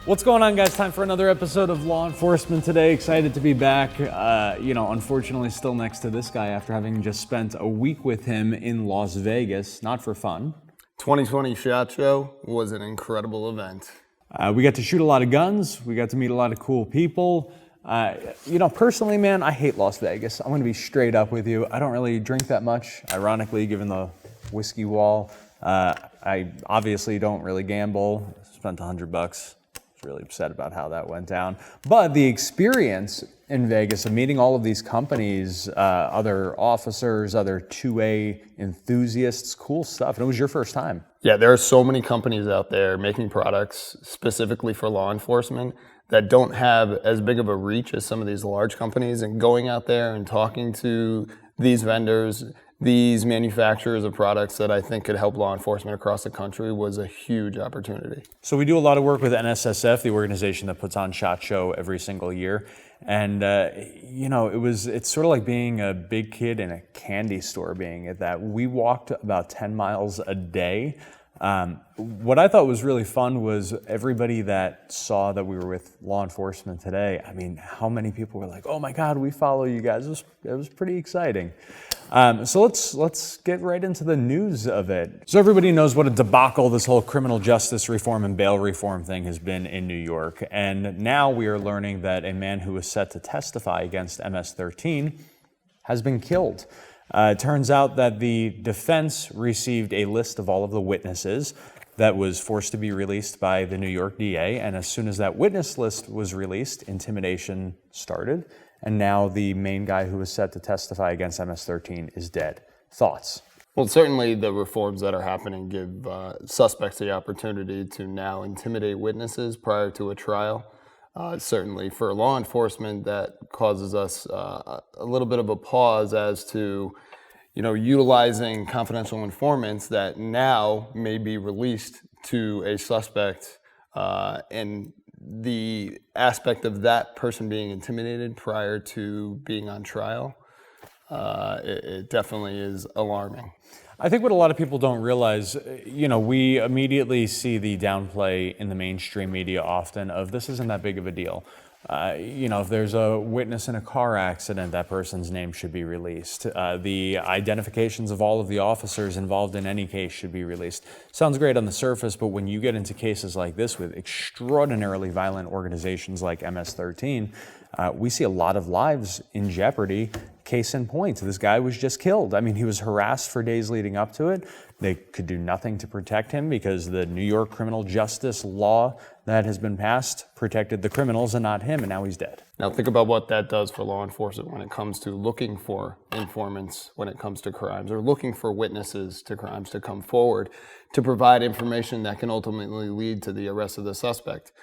What's going on, guys? Time for another episode of Law Enforcement today. Excited to be back. Unfortunately still next to this guy after having just spent a week with him in Las Vegas, not for fun. 2020 SHOT Show was an incredible event. We got to shoot a lot of guns. We got to meet a lot of cool people. Personally, man, I hate Las Vegas. I'm going to be straight up with you. I don't really drink that much, ironically, given the whiskey wall. I obviously don't really gamble. Spent $100. Was really upset about how that went down. But the experience in Vegas of meeting all of these companies, other officers, other 2A enthusiasts, cool stuff. And it was your first time. Yeah, there are so many companies out there making products specifically for law enforcement that don't have as big of a reach as some of these large companies, and going out there and talking to these vendors, these manufacturers of products that I think could help law enforcement across the country was a huge opportunity. So we do a lot of work with NSSF, the organization that puts on SHOT Show every single year. And, it's sort of like being a big kid in a candy store, being at that. We walked about 10 miles a day. What I thought was really fun was everybody that saw that we were with law enforcement today. I mean, how many people were like, "Oh my God, we follow you guys." It was pretty exciting. So let's get right into the news of it. So everybody knows what a debacle this whole criminal justice reform and bail reform thing has been in New York. And now we are learning that a man who was set to testify against MS-13 has been killed. It turns out that the defense received a list of all of the witnesses that was forced to be released by the New York DA. And as soon as that witness list was released, intimidation started. And now the main guy who was set to testify against MS-13 is dead. Thoughts? Well, certainly the reforms that are happening give suspects the opportunity to now intimidate witnesses prior to a trial. Certainly for law enforcement, that causes us a little bit of a pause as to, utilizing confidential informants that now may be released to a suspect, and the aspect of that person being intimidated prior to being on trial, it definitely is alarming. I think what a lot of people don't realize, we immediately see the downplay in the mainstream media often of this isn't that big of a deal. If there's a witness in a car accident, that person's name should be released. The identifications of all of the officers involved in any case should be released. Sounds great on the surface, but when you get into cases like this with extraordinarily violent organizations like MS-13, we see a lot of lives in jeopardy. Case in point, this guy was just killed. I mean, he was harassed for days leading up to it. They could do nothing to protect him because the New York criminal justice law that has been passed protected the criminals and not him, and now he's dead. Now think about what that does for law enforcement when it comes to looking for informants when it comes to crimes, or looking for witnesses to crimes to come forward to provide information that can ultimately lead to the arrest of the suspect.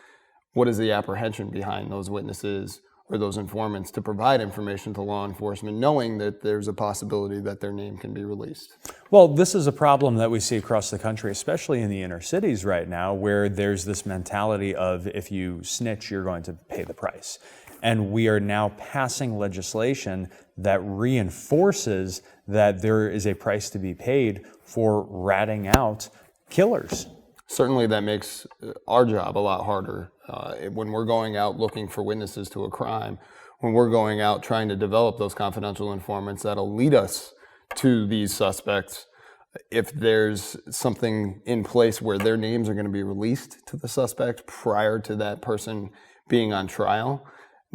What is the apprehension behind those witnesses or those informants to provide information to law enforcement, knowing that there's a possibility that their name can be released? Well, this is a problem that we see across the country, especially in the inner cities right now, where there's this mentality of if you snitch, you're going to pay the price. And we are now passing legislation that reinforces that there is a price to be paid for ratting out killers. Certainly that makes our job a lot harder. When we're going out looking for witnesses to a crime, when we're going out trying to develop those confidential informants that'll lead us to these suspects, if there's something in place where their names are going to be released to the suspect prior to that person being on trial,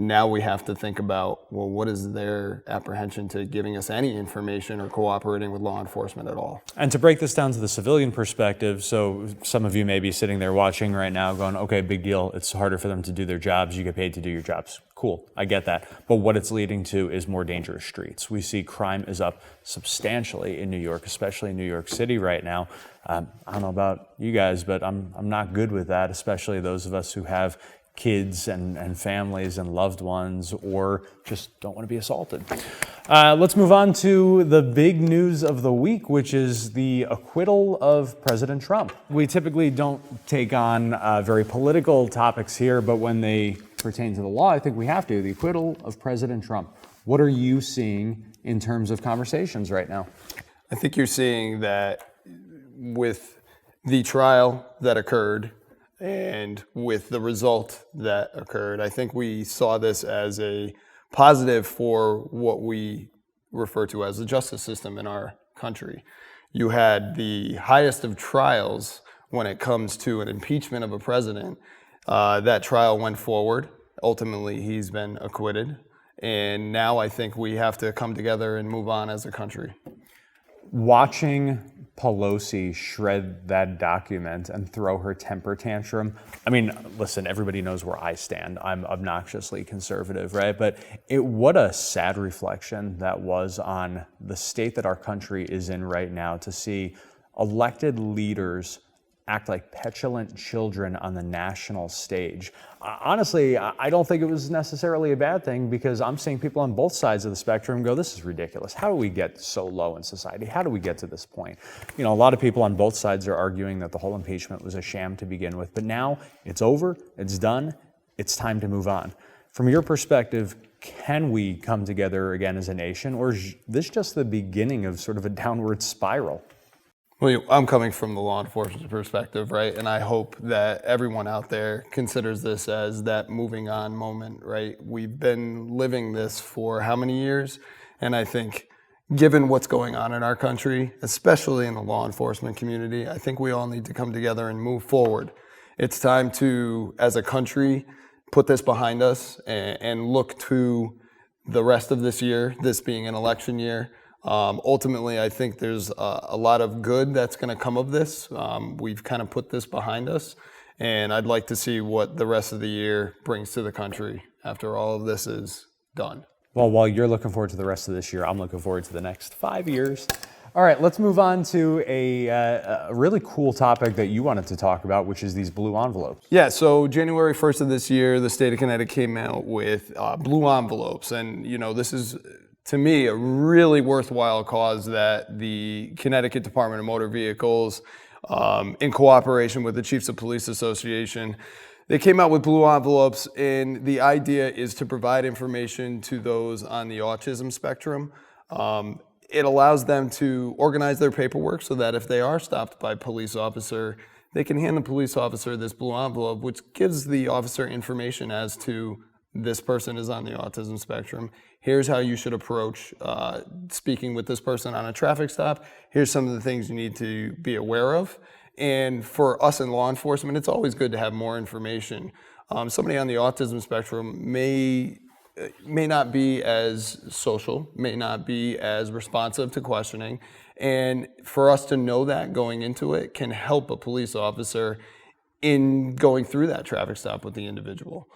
now we have to think about, well, what is their apprehension to giving us any information or cooperating with law enforcement at all? And to break this down to the civilian perspective, so some of you may be sitting there watching right now going, okay, big deal. It's harder for them to do their jobs. You get paid to do your jobs. Cool, I get that. But what it's leading to is more dangerous streets. We see crime is up substantially in New York, especially in New York City right now. I don't know about you guys, but I'm not good with that, especially those of us who have kids and families and loved ones, or just don't want to be assaulted. Let's move on to the big news of the week, which is the acquittal of President Trump. We typically don't take on very political topics here, but when they pertain to the law, I think we have to. The acquittal of President Trump. What are you seeing in terms of conversations right now? I think you're seeing that with the trial that occurred, And with the result that occurred, I think we saw this as a positive for what we refer to as the justice system in our country. You had the highest of trials when it comes to an impeachment of a president. That trial went forward. Ultimately, he's been acquitted. And now I think we have to come together and move on as a country. Watching Pelosi shred that document and throw her temper tantrum. I mean, listen, everybody knows where I stand. I'm obnoxiously conservative, right? But what a sad reflection that was on the state that our country is in right now, to see elected leaders act like petulant children on the national stage. Honestly, I don't think it was necessarily a bad thing, because I'm seeing people on both sides of the spectrum go, this is ridiculous. How do we get so low in society? How do we get to this point? You know, a lot of people on both sides are arguing that the whole impeachment was a sham to begin with, but now it's over, it's done, it's time to move on. From your perspective, can we come together again as a nation, or is this just the beginning of sort of a downward spiral? Well, I'm coming from the law enforcement perspective, right? And I hope that everyone out there considers this as that moving on moment, right? We've been living this for how many years? And I think given what's going on in our country, especially in the law enforcement community, I think we all need to come together and move forward. It's time to, as a country, put this behind us and look to the rest of this year, this being an election year. Ultimately, I think there's a lot of good that's going to come of this. We've kind of put this behind us, and I'd like to see what the rest of the year brings to the country after all of this is done. Well, while you're looking forward to the rest of this year, I'm looking forward to the next 5 years. All right, let's move on to a really cool topic that you wanted to talk about, which is these blue envelopes. Yeah, so January 1st of this year, the state of Connecticut came out with blue envelopes, and this is, to me, a really worthwhile cause that the Connecticut Department of Motor Vehicles, in cooperation with the Chiefs of Police Association, they came out with blue envelopes, and the idea is to provide information to those on the autism spectrum. It allows them to organize their paperwork so that if they are stopped by a police officer, they can hand the police officer this blue envelope, which gives the officer information as to this person is on the autism spectrum. Here's how you should approach speaking with this person on a traffic stop. Here's some of the things you need to be aware of. And for us in law enforcement, it's always good to have more information. Somebody on the autism spectrum may not be as social, may not be as responsive to questioning. And for us to know that going into it can help a police officer in going through that traffic stop with the individual.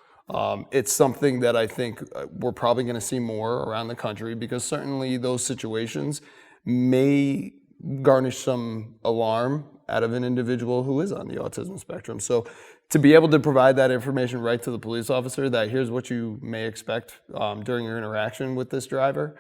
It's something that I think we're probably going to see more around the country, because certainly those situations may garnish some alarm out of an individual who is on the autism spectrum. So to be able to provide that information right to the police officer, that here's what you may expect during your interaction with this driver,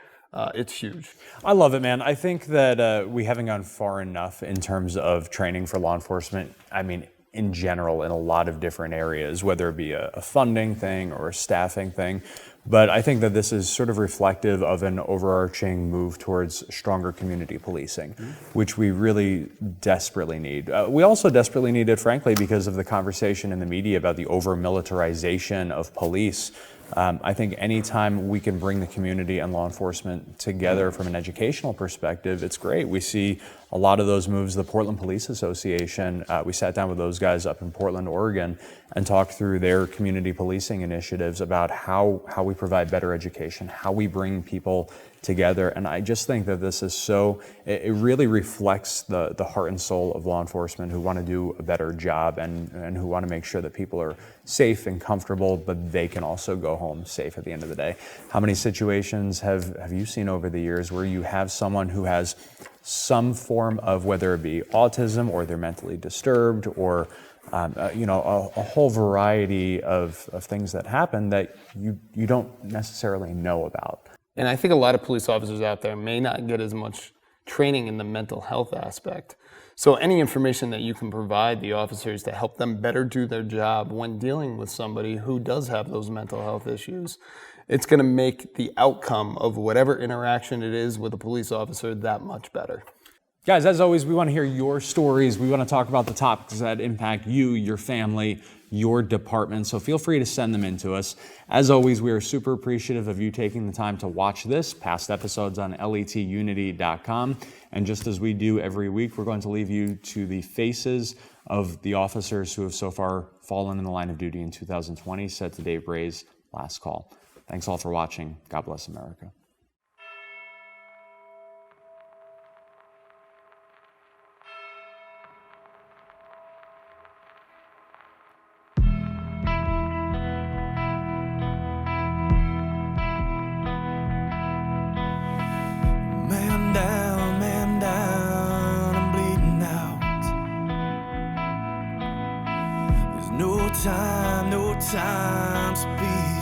it's huge. I love it, man. I think that we haven't gone far enough in terms of training for law enforcement. I mean, in general, in a lot of different areas, whether it be a funding thing or a staffing thing. But I think that this is sort of reflective of an overarching move towards stronger community policing, which we really desperately need. We also desperately need it, frankly, because of the conversation in the media about the over-militarization of police. I think anytime we can bring the community and law enforcement together from an educational perspective, it's great. We see a lot of those moves. The Portland Police Association, we sat down with those guys up in Portland, Oregon, and talked through their community policing initiatives about how we provide better education, how we bring people together. And I just think that this is it really reflects the heart and soul of law enforcement, who want to do a better job and who want to make sure that people are safe and comfortable, but they can also go home safe at the end of the day. How many situations have you seen over the years where you have someone who has some form of, whether it be autism or they're mentally disturbed or a whole variety of things that happen that you don't necessarily know about? And I think a lot of police officers out there may not get as much training in the mental health aspect. So any information that you can provide the officers to help them better do their job when dealing with somebody who does have those mental health issues, it's going to make the outcome of whatever interaction it is with a police officer that much better. Guys, as always, we want to hear your stories. We want to talk about the topics that impact you, your family, your department. So feel free to send them in to us. As always, we are super appreciative of you taking the time to watch this. Past episodes on letunity.com. And just as we do every week, we're going to leave you to the faces of the officers who have so far fallen in the line of duty in 2020, said to Dave Ray's last call. Thanks all for watching. God bless America. Man down, I'm bleeding out. There's no time to be